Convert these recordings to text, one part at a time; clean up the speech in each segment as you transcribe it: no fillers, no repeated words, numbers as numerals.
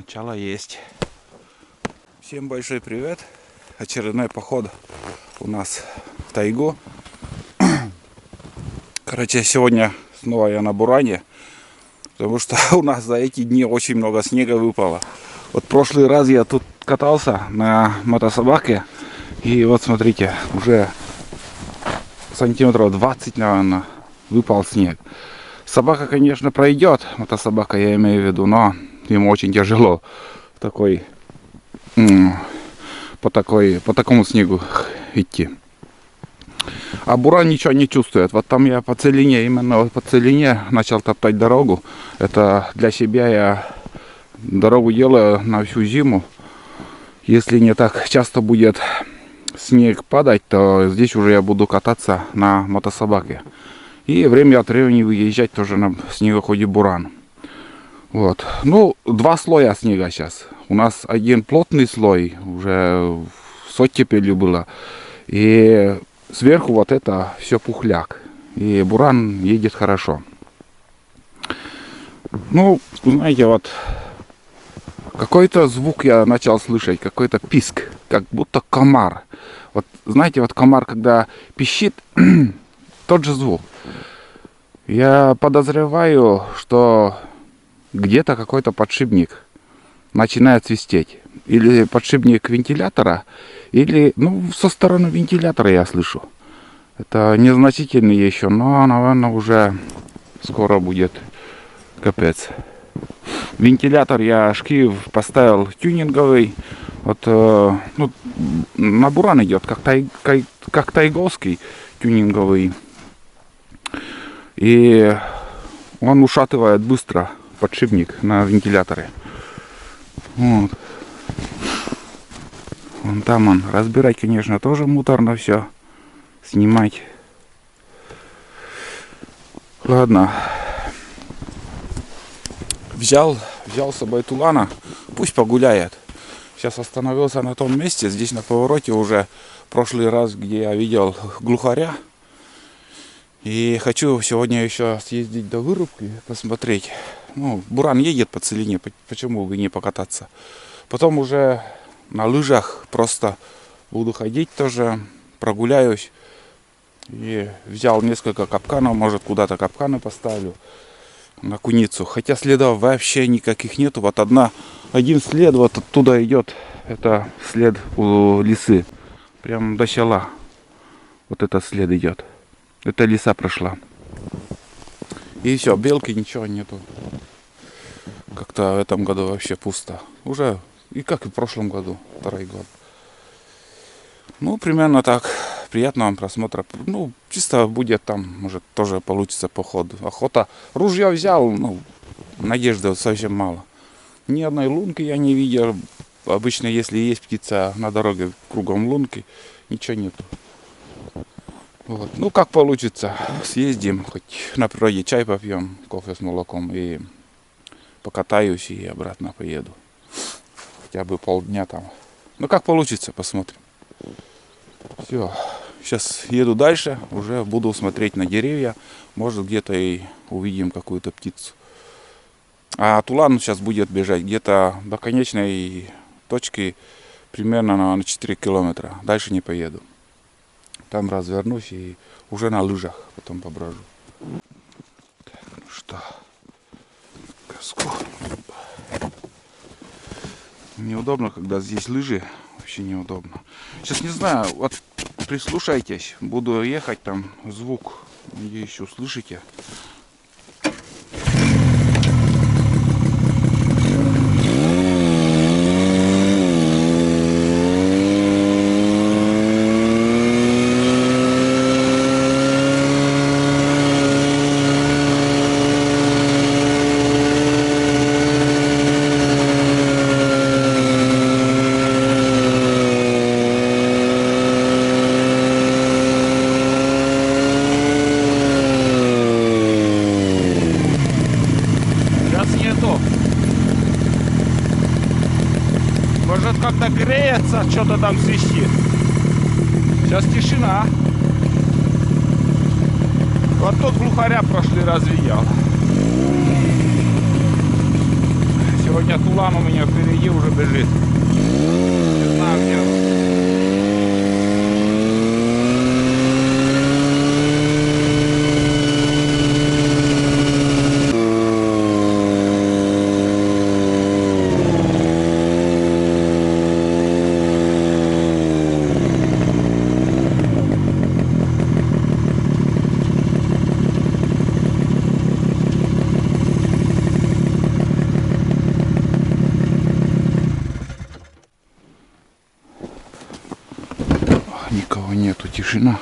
Начало есть. Всем большой привет. Очередной поход у нас в тайгу. Короче, сегодня снова я на буране, потому что у нас за эти дни очень много снега выпало. Вот прошлый раз я тут катался на мотособаке, и вот смотрите, уже сантиметров 20, наверное, выпал снег. Собака, конечно, пройдет, мотособака я имею в виду, но ему очень тяжело по такому снегу идти. А буран ничего не чувствует. Вот там я по целине, именно вот по целине начал топтать дорогу. Это для себя я дорогу делаю на всю зиму. Если не так часто будет снег падать, то здесь уже я буду кататься на мотособаке. И время от времени выезжать тоже на снегоходе буран. Вот. Ну, два слоя снега сейчас. У нас один плотный слой, уже с оттепелью было. И сверху вот это все пухляк. И буран едет хорошо. Ну, знаете, вот какой-то звук я начал слышать, какой-то писк, как будто комар. Вот знаете, вот комар, когда пищит, тот же звук. Я подозреваю, что где-то какой-то подшипник начинает свистеть. Или подшипник вентилятора, или, ну, со стороны вентилятора я слышу. Это незначительно еще, но, наверное, уже скоро будет капец. Вентилятор я шкив поставил тюнинговый. Вот, ну, на буран идет, как тайговский тюнинговый. И он ушатывает быстро подшипник на вентиляторе. Вот. Вон там он. Разбирать, конечно, тоже муторно все. Снимать. Ладно. Взял с собой Тулана. Пусть погуляет. Сейчас остановился на том месте. Здесь на повороте уже в прошлый раз, где я видел глухаря. И хочу сегодня еще съездить до вырубки, посмотреть. Ну, буран едет по целине, почему бы не покататься. Потом уже на лыжах просто буду ходить тоже, прогуляюсь. И взял несколько капканов, может куда-то капканы поставлю на куницу. Хотя следов вообще никаких нету. Вот один след вот оттуда идет. Это след у лисы. Прям до села. Вот этот след идет. Это лиса прошла. И все, белки ничего нету. Как-то в этом году вообще пусто. Уже, и как и в прошлом году, второй год. Ну, примерно так. Приятного вам просмотра. Ну, чисто будет там, может, тоже получится поход. Охота. Ружье взял, ну, надежды совсем мало. Ни одной лунки я не видел. Обычно, если есть птица на дороге кругом лунки, ничего нету. Вот. Ну, как получится, съездим, хоть на природе чай попьем, кофе с молоком, и покатаюсь и обратно поеду. Хотя бы полдня там. Ну, как получится, посмотрим. Все, сейчас еду дальше, уже буду смотреть на деревья, может где-то и увидим какую-то птицу. А Тулан сейчас будет бежать где-то до конечной точки примерно на 4 километра, дальше не поеду. Там развернусь и уже на лыжах потом поброжу. Так, ну что, каску. Неудобно, когда здесь лыжи, вообще неудобно. Сейчас не знаю, вот прислушайтесь, буду ехать, там звук, надеюсь, услышите. Может, как-то греется, что-то там свищит. Сейчас тишина. Вот тут глухаря в прошлый раз видел. Все, Сегодня Тулан у меня впереди уже бежит. Не знаю, где он. Никого нету, тишина.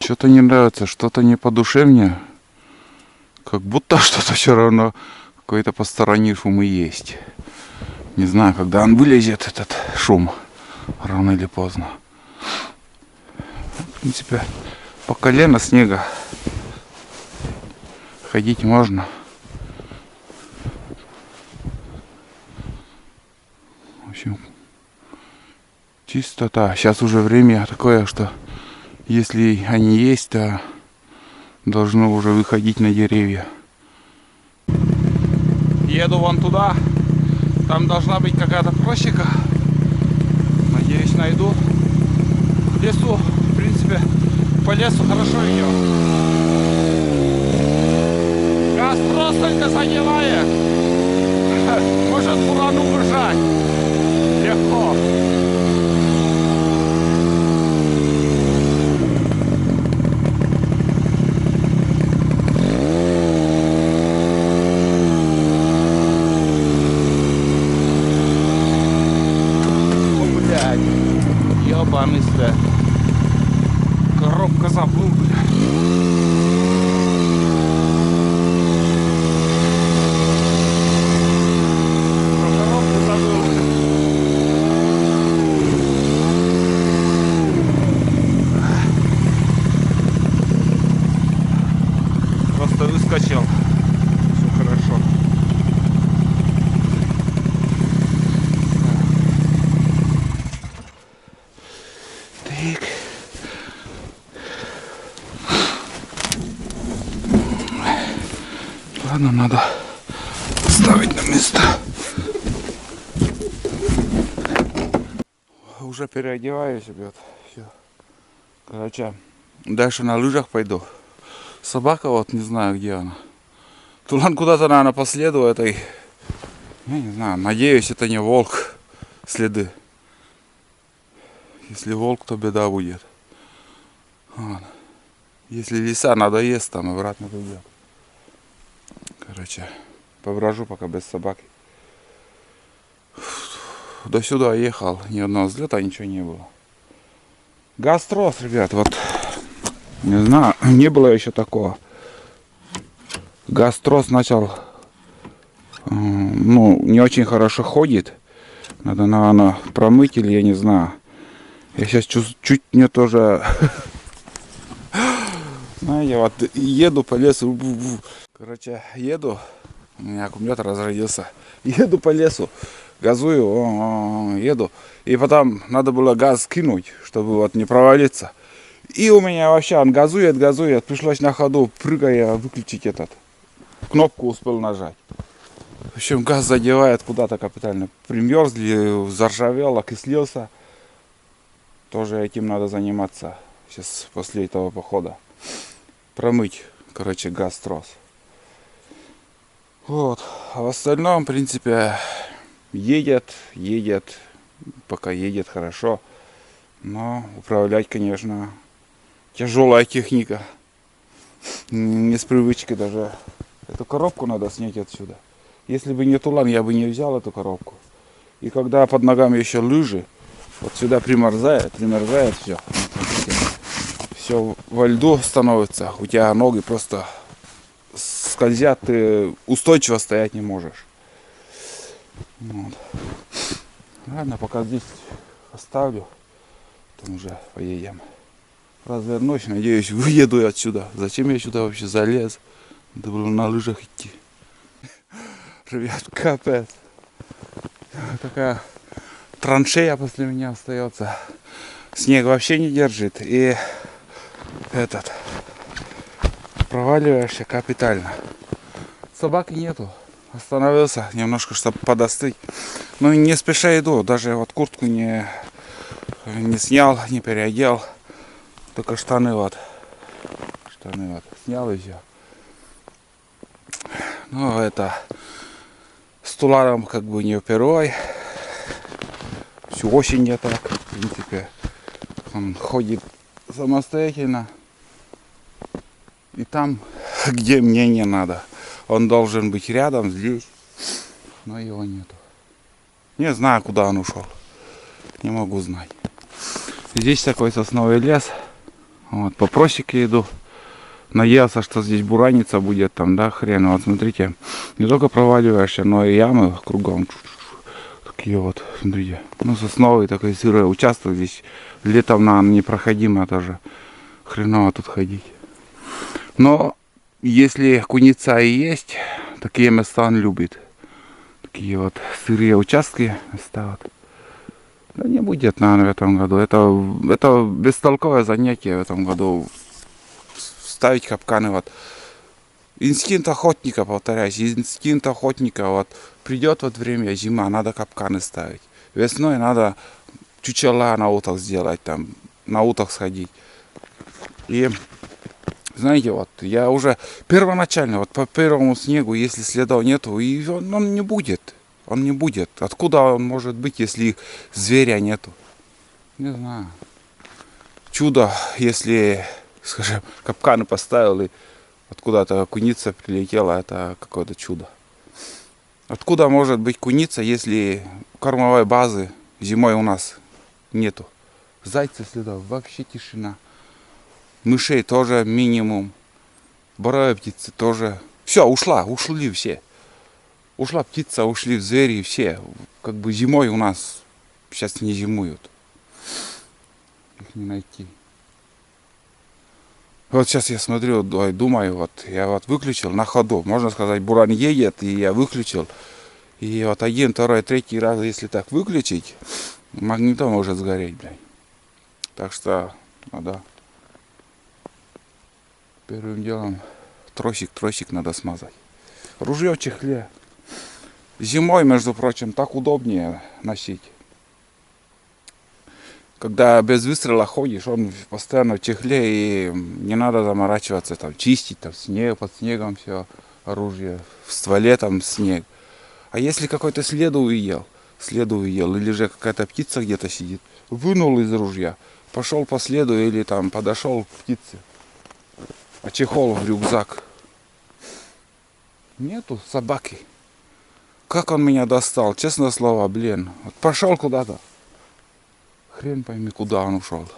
Что-то не нравится, что-то не по душе мне. Как будто что-то все равно какой-то посторонний шум и есть. Не знаю, когда он вылезет, этот шум. Рано или поздно. В принципе, по колено снега. Ходить можно. В общем, чистота. Сейчас уже время такое, что если они есть, то должно уже выходить на деревья. Еду вон туда. Там должна быть какая-то просека. Надеюсь, найду. В лесу, в принципе, по лесу хорошо идет. Газ просто задевает. Может Тулану бежать. Легко. О, блядь. Ёбаный свет. Коробка забыл, блядь. Выскочил. Все хорошо. Так. Ладно, надо ставить на место. Уже переодеваюсь, ребят. Все. Короче, дальше на лыжах пойду. Собака вот, не знаю, где она. Тулан куда-то, наверное, по следу этой. Я не знаю, надеюсь, это не волк следы. Если волк, то беда будет. Вот. Если лиса надоест, там обратно придет. Короче, поброжу пока без собаки. До сюда ехал, ни одного взлета, ничего не было. Гастроз, ребят, вот. Не знаю, не было еще такого. Гастроз начал, ну, не очень хорошо ходит. Надо, наверное, промыть или я не знаю. Я сейчас чуть мне тоже... Знаете, вот еду по лесу. Короче, еду. У меня аккумулятор разрядился. Еду по лесу. Газую, еду. И потом надо было газ кинуть, чтобы вот не провалиться. И у меня вообще он газует. Пришлось на ходу, прыгая, выключить этот. Кнопку успел нажать. В общем, газ задевает куда-то капитально. Примерзли, заржавел, окислился. Тоже этим надо заниматься. Сейчас после этого похода. Промыть, короче, газ-трос. Вот. А в остальном, в принципе, едет. Пока едет хорошо. Но управлять, конечно, тяжелая техника. Не с привычки даже. Эту коробку надо снять отсюда. Если бы не Тулан, я бы не взял эту коробку. И когда под ногами еще лыжи, вот сюда примерзает все. Все во льду становится. У тебя ноги просто скользят, ты устойчиво стоять не можешь. Вот. Ладно, пока здесь оставлю. Потом уже поедем. Развернусь, надеюсь, выеду отсюда. Зачем я сюда вообще залез? Надо было на лыжах идти. Ребят, капец. Такая траншея после меня остается. снег вообще не держит. И проваливаешься капитально. Собаки нету. Остановился немножко, чтобы подостыть. Ну и не спеша иду. Даже вот куртку не снял, не переодел. Только штаны вот снял и все. Ну это с Туланом как бы не впервой. Всю осень я так, в принципе. Он ходит самостоятельно. И там, где мне не надо. Он должен быть рядом, здесь. Но его нету. Не знаю, куда он ушел. Не могу знать. Здесь такой сосновый лес. Вот, по просеке иду. Надеялся, что здесь бураница будет там, да, хрен. Вот смотрите, не только проваливаешься, но и ямы кругом. Такие вот, смотрите. Ну, сосновый такой сырой участок здесь. Летом нам непроходимо тоже. Хреново тут ходить. Но если куница и есть, такие места он любит. Такие вот сырые участки места вот. Да не будет, наверное, в этом году. Это бестолковое занятие в этом году. Ставить капканы. Вот. Инстинкт охотника, повторяюсь, инстинкт охотника. Вот. Придет вот время, зима, надо капканы ставить. Весной надо чучела на уток сделать, там, на уток сходить. И знаете, вот я уже первоначально, вот по первому снегу, если следов нету, и он не будет. Он не будет. Откуда он может быть, если зверя нету? Не знаю. Чудо, если, скажем, капканы поставил и откуда-то куница прилетела, это какое-то чудо. Откуда может быть куница, если кормовой базы зимой у нас нету? Зайцы следов, вообще тишина. Мышей тоже минимум. Боровые птицы тоже. Все, ушли все. Ушла птица, ушли звери, все. Как бы зимой у нас сейчас не зимуют. Их не найти. Вот сейчас я смотрю, думаю, вот я вот выключил на ходу. Можно сказать, буран едет, и я выключил. И вот один, второй, третий раз, если так выключить, магнитофон может сгореть, блядь. Так что, надо первым делом тросик надо смазать. Ружье в чехле. Зимой, между прочим, так удобнее носить. Когда без выстрела ходишь, он постоянно в чехле, и не надо заморачиваться, там, чистить, там, снег, под снегом все оружие, в стволе там снег. А если какой-то след увидел, или же какая-то птица где-то сидит, вынул из ружья, пошел по следу или там подошел к птице, а чехол в рюкзак. Нету собаки. Как он меня достал, честное слово, блин. Вот пошел куда-то. Хрен пойми, куда он ушел.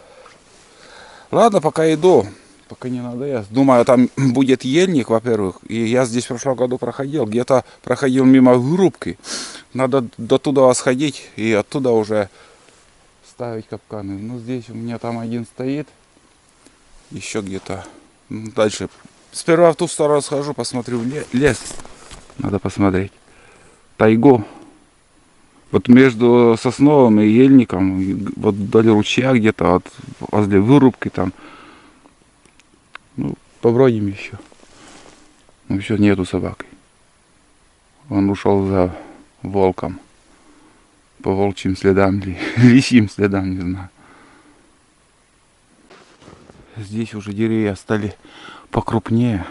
Ладно, пока иду. Пока не надоест. Думаю, там будет ельник, во-первых. И я здесь в прошлом году проходил. Где-то проходил мимо вырубки. Надо до туда сходить и оттуда уже ставить капканы. Ну, здесь у меня там один стоит. Еще где-то. Дальше. Сперва в ту сторону схожу, посмотрю лес. Надо посмотреть. Тайгу. Вот между сосновым и ельником, вот вдоль ручья где-то, вот возле вырубки там. Ну, побродим еще. Ну, еще нету собаки. Он ушел за волком. По волчьим следам или лисьим следам, не знаю. Здесь уже деревья стали покрупнее.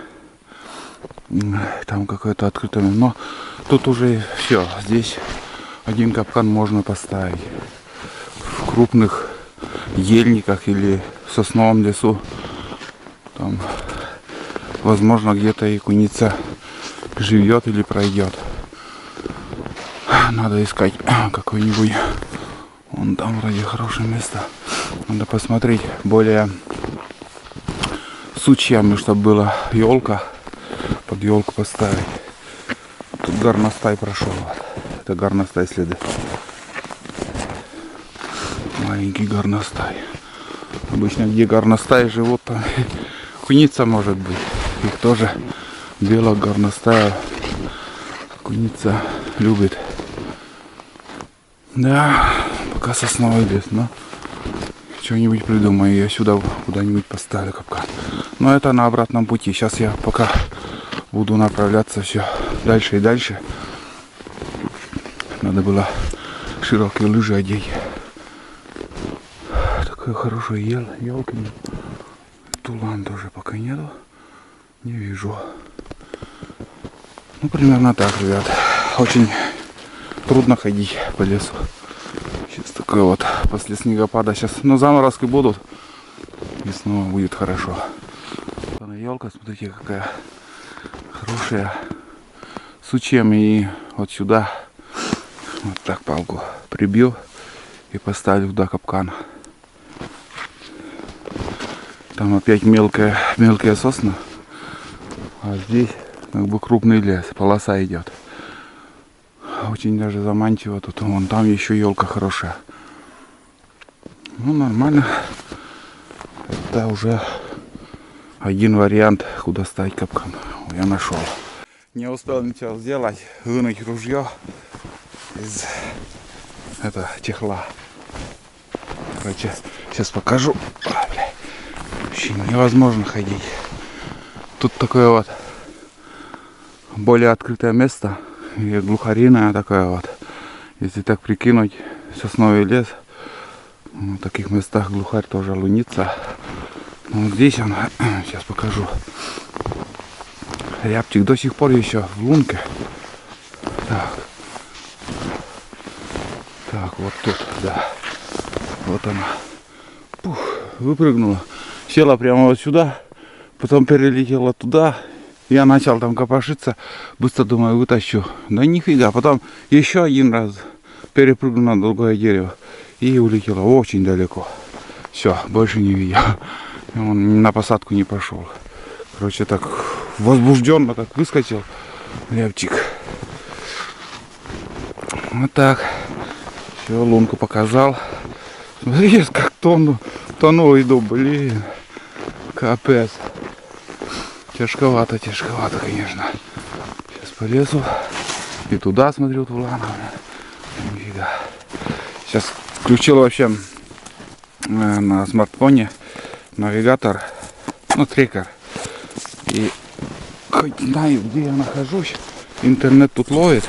Там какое-то открытое. Но тут уже все. Здесь один капкан можно поставить. В крупных ельниках или в сосновом лесу. Там, возможно, где-то и куница живет или пройдет. Надо искать какое-нибудь. Вон там вроде хорошее место. Надо посмотреть более сучьями, чтобы была елка. Под елку поставить. Тут горностай прошел. Это горностай следы. Маленький горностай. Обычно где горностаи живут, там куница может быть. Их тоже белого горностая куница любит. Да, пока сосновый лес, но что-нибудь придумаю. Я сюда куда-нибудь поставлю капкан. Но это на обратном пути. Сейчас я пока буду направляться все дальше и дальше. Надо было широкие лыжи одеть. Такое хорошее елки. Тулан тоже пока нету. Не вижу. Ну, примерно так, ребят. Очень трудно ходить по лесу. Сейчас такое вот после снегопада. Сейчас, но заморозки будут. И снова будет хорошо. Елка, смотрите, какая хорошая. Сучьями и вот сюда. Вот так палку прибил и поставлю туда капкан. Там опять мелкие сосны. А здесь как бы крупный лес. Полоса идет. Очень даже заманчиво тут. Вон там еще елка хорошая. Ну, нормально. Это уже один вариант, куда ставить капкан. Я нашел. Не успел ничего сделать. Вынуть ружье из чехла. Короче, сейчас покажу. Вообще невозможно ходить. Тут такое вот более открытое место. И глухариное такое вот. Если так прикинуть, сосновый лес. В таких местах глухарь тоже лунится. Но вот здесь он, сейчас покажу. Рябчик до сих пор еще в лунке. Так, вот тут, да. Вот она. Пух, выпрыгнула. Села прямо вот сюда. Потом перелетела туда. Я начал там копошиться. Быстро думаю, вытащу. Да нифига. Потом еще один раз перепрыгнул на другое дерево. И улетела очень далеко. Все, больше не видел. Он на посадку не пошел. Короче, так возбужденно так выскочил. Рябчик. Вот так. Все, лунку показал. Смотри, как тону иду, блин. Капец. Тяжковато, конечно. Сейчас по лесу. И туда смотрю, Тулана. Нифига. Сейчас включил вообще на смартфоне навигатор, ну, трекер. И хоть знаю, где я нахожусь. Интернет тут ловит.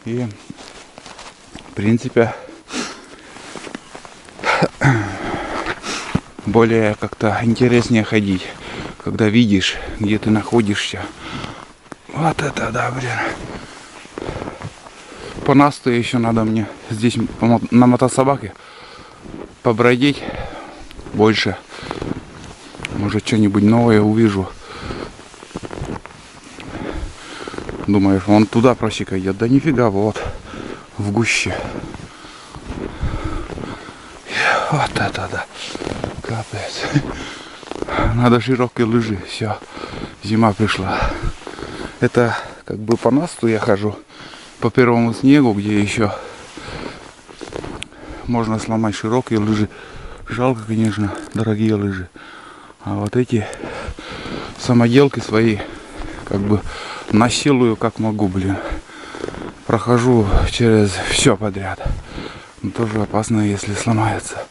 И в принципе более как-то интереснее ходить, когда видишь, где ты находишься. Вот это да, блин. По насту еще надо мне здесь на мотособаке побродить больше. Может, что-нибудь новое увижу. Думаешь, вон туда просека идет. Да нифига, вот в гуще. Вот это да. Капец. Надо широкие лыжи. Все. Зима пришла. Это как бы по насту я хожу. По первому снегу, где еще можно сломать широкие лыжи. Жалко, конечно, дорогие лыжи. А вот эти самоделки свои как бы насилую как могу, блин. Прохожу через все подряд. Но тоже опасно, если сломается.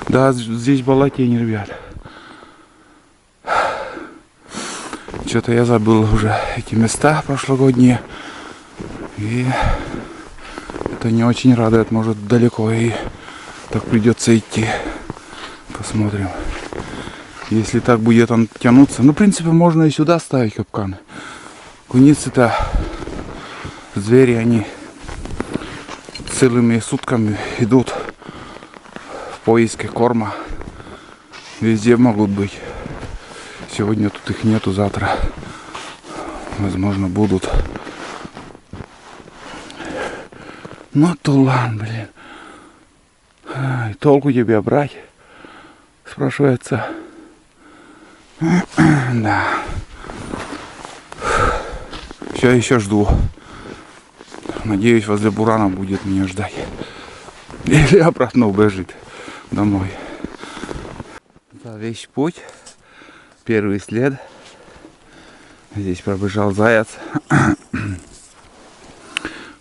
Да, здесь болотень, ребят. Что-то я забыл уже эти места прошлогодние. И это не очень радует. Может, далеко и так придется идти. Посмотрим. Если так будет он тянуться. Ну, в принципе, можно и сюда ставить капканы. Куницы-то, звери, они целыми сутками идут в поиске корма. Везде могут быть. Сегодня тут их нету, завтра, возможно, будут. Ну, Тулан, блин. Ай, толку тебе брать? Спрашивается. Да. Все, еще жду. Надеюсь, возле бурана будет меня ждать. Или обратно убежит домой. За весь путь. Первый след. Здесь пробежал заяц.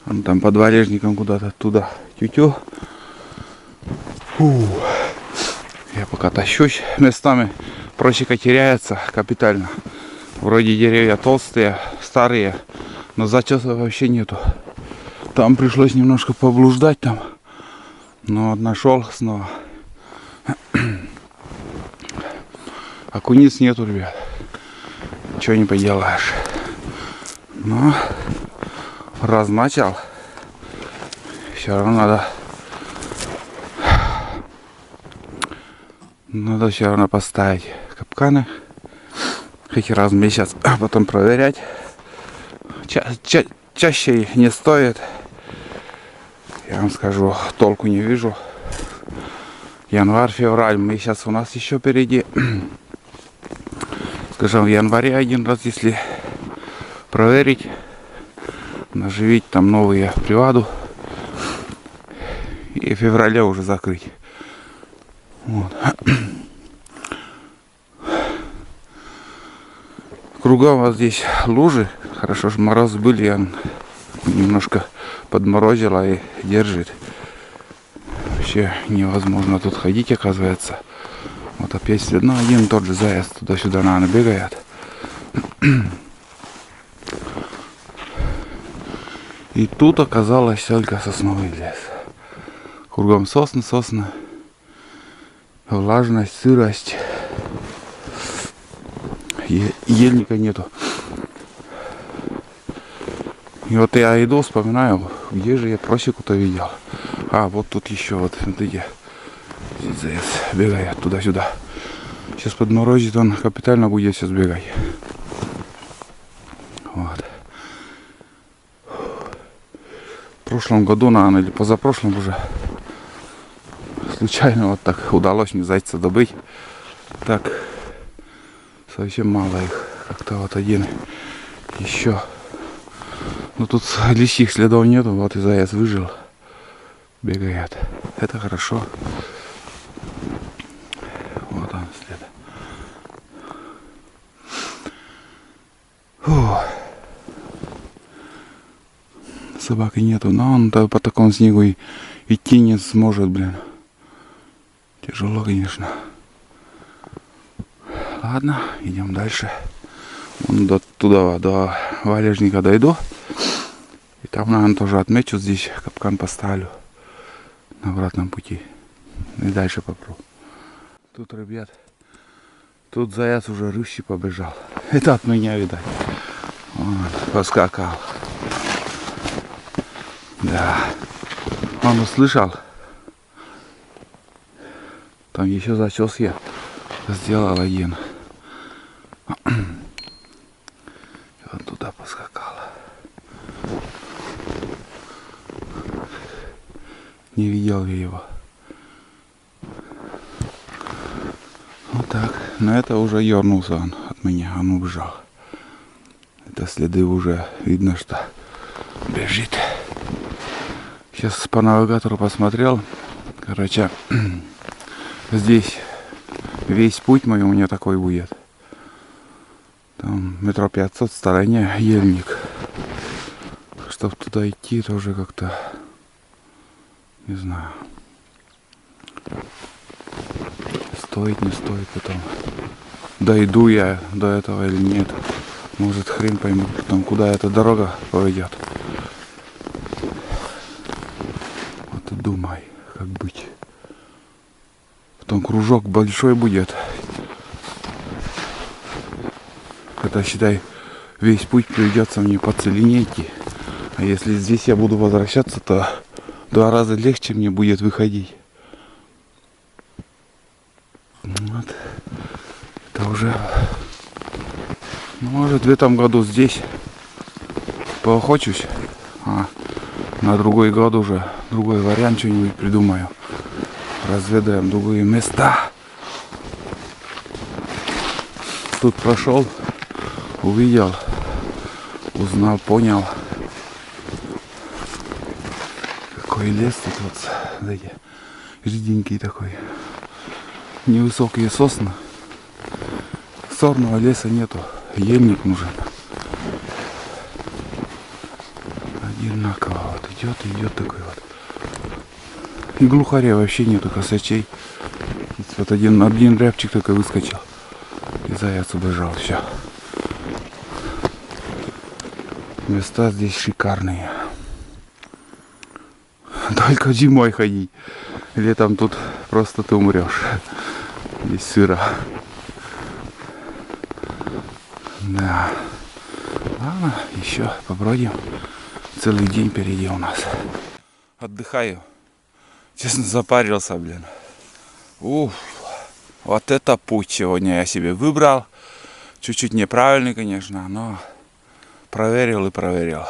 Он там под валежником куда-то туда тю-тю. Я пока тащусь местами. Просека теряется капитально. Вроде деревья толстые, старые, но зачеса вообще нету. Там пришлось немножко поблуждать там. Но нашел снова. А куниц нету, ребят. Ничего не поделаешь. Но раз начал, все равно надо все равно поставить капканы. Хоть раз в месяц, а потом проверять. Чаще их не стоит. Я вам скажу, толку не вижу. Январь, февраль, месяц у нас еще впереди. Скажем, в январе один раз, если проверить, наживить там новые приваду, и в феврале уже закрыть. Вот. Кругом вот здесь лужи. Хорошо, что морозы были, он немножко подморозило и держит. Вообще невозможно тут ходить, оказывается. Вот опять следно один и тот же заяц туда-сюда, наверное, бегает. И тут оказалось только сосновый лес. Кругом сосны, влажность, сырость. Ельника нету. И вот я иду, вспоминаю, где же я просеку-то видел. А, вот тут еще, вот, смотрите. Здесь заяц бегает туда-сюда. Сейчас подморозит, он капитально будет сейчас бегать. Вот. В прошлом году, наверное, или позапрошлом уже случайно вот так удалось мне зайца добыть. Так, совсем мало их. Как-то вот один еще. Но тут лисьих следов нету, вот и заяц выжил. Бегает. Это хорошо. Вот он след. Фух. Собаки нету, но он по такому снегу и идти не сможет, блин. Тяжело, конечно. Ладно, идем дальше. Вон туда, до валежника дойду. И там, наверное, тоже отмечу, здесь капкан поставлю на обратном пути. И дальше попробую. Тут, ребят, тут заяц уже рыщи побежал. Это от меня, видать. Вот, поскакал. Да. Он услышал. Там еще зачес я сделал один. И он туда поскакал. Не видел я его. Вот так. Но это уже ернулся он от меня. Он убежал. Это следы уже видно, что бежит. Сейчас по навигатору посмотрел. Короче, здесь весь путь мой у меня такой будет. Там 500 метров в стороне ельник. Чтобы туда идти, тоже как-то не знаю. Стоит, не стоит потом. Дойду я до этого или нет. Может, хрен пойму потом, куда эта дорога поведет. Вот и думай, как быть. Потом кружок большой будет. Это, считай, весь путь придется мне по целине идти. А если здесь я буду возвращаться, то 2 раза легче мне будет выходить. Вот. Это уже... Может, в этом году здесь поохочусь, а на другой год уже другой вариант что-нибудь придумаю. Разведаем другие места. Тут прошел, увидел, узнал, понял. Какой лес тут вот, знаете, жиденький такой. Невысокие сосны. Сорного леса нету. Ельник нужен. Одинаково вот идет такой вот. И глухаря вообще нету, косачей. Вот один рябчик только выскочил. И заяц убежал. Все. Места здесь шикарные. Только зимой ходить. Летом тут просто ты умрешь. Здесь сыро. Да. Ладно, еще побродим. Целый день впереди у нас. Отдыхаю. Честно, запарился, блин. Уф. Вот это путь сегодня я себе выбрал. Чуть-чуть неправильный, конечно, но проверил и проверил.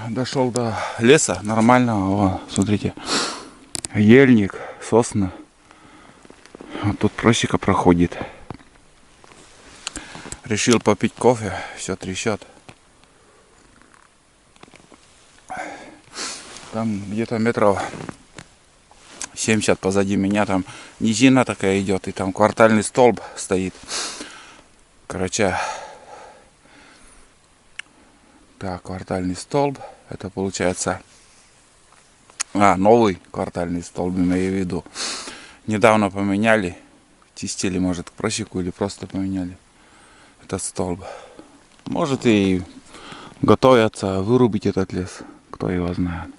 Дошел до леса нормального. О, смотрите. Ельник, сосны. Вот тут просека проходит. Решил попить кофе. Все трещат. Там где-то метров 70 позади меня там низина такая идет. И там квартальный столб стоит. Короче. Так, квартальный столб. Это получается... новый квартальный столб, имею в виду. Недавно поменяли. Чистили, может, к просеку или просто поменяли этот столб. Может и готовятся вырубить этот лес. Кто его знает.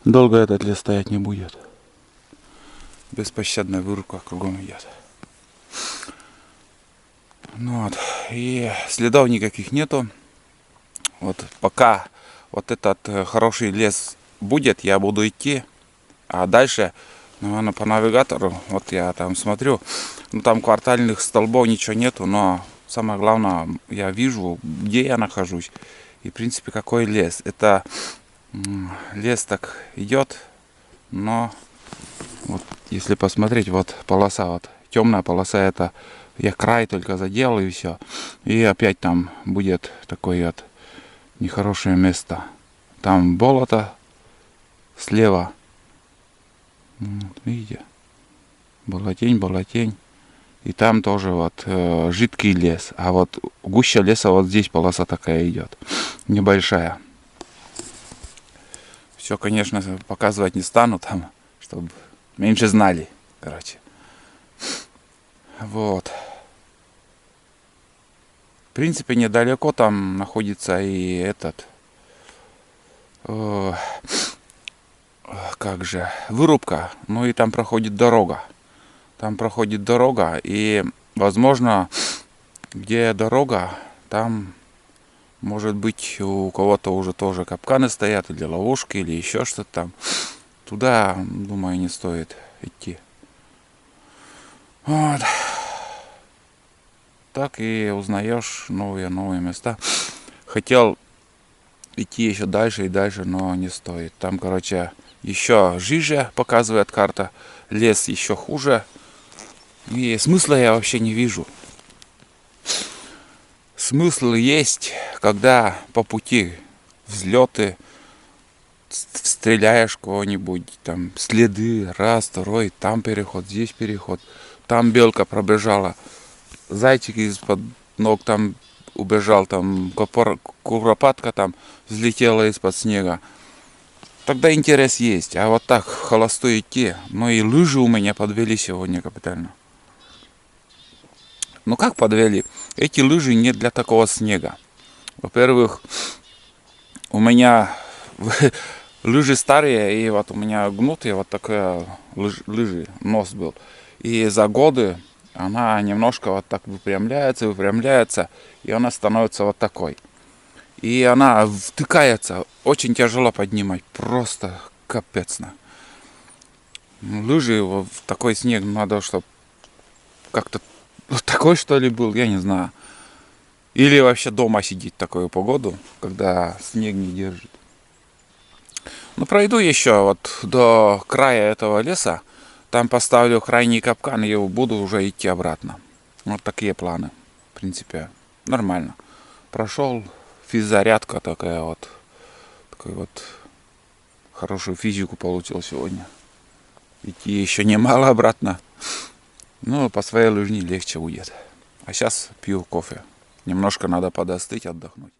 Долго этот лес стоять не будет. Беспощадная вырубка кругом идет. Ну вот. И следов никаких нету. Вот пока вот этот хороший лес будет, я буду идти. А дальше, наверное, по навигатору, вот я там смотрю, ну там квартальных столбов ничего нету, но самое главное, я вижу, где я нахожусь. И в принципе, какой лес. Это лес так идет, но вот если посмотреть, вот полоса, вот темная полоса, это я край только задел и все. И опять там будет такой вот нехорошее место. Там болото слева. Вот, видите? Болотень, болотень. И там тоже вот жидкий лес. А вот гуща леса вот здесь полоса такая идет. Небольшая. Все, конечно, показывать не стану там, чтобы меньше знали. Короче. Вот. В принципе, недалеко там находится и этот... как же, вырубка, ну и там проходит дорога. Там проходит дорога, и, возможно, где дорога, там, может быть, у кого-то уже тоже капканы стоят, или ловушки, или еще что-то там. Туда, думаю, не стоит идти. Вот. Так и узнаешь новые места. Хотел идти еще дальше и дальше, но не стоит. Там, короче, еще жиже показывает карта. Лес еще хуже. И смысла я вообще не вижу. Смысл есть, когда по пути взлеты, стреляешь кого-нибудь, там следы, раз, второй, там переход, здесь переход, там белка пробежала, зайчик из-под ног там убежал, там куропатка там взлетела из-под снега. Тогда интерес есть. А вот так холостой идти. Ну и лыжи у меня подвели сегодня капитально. Ну как подвели? Эти лыжи не для такого снега. Во-первых, у меня лыжи старые, и вот у меня гнутые вот такая лыжи, нос был. И за годы она немножко вот так выпрямляется, и она становится вот такой. И она втыкается, очень тяжело поднимать, просто капецно. Лыжи в такой снег надо, чтобы как-то такой что ли был, я не знаю. Или вообще дома сидеть в такую погоду, когда снег не держит. Ну пройду еще вот до края этого леса, там поставлю крайний капкан и буду уже идти обратно. Вот такие планы, в принципе, нормально. Прошел. Физзарядка такая вот. Такой вот хорошую физику получил сегодня. Идти еще немало обратно. Но по своей лыжне легче будет. А сейчас пью кофе. Немножко надо подостыть, отдохнуть.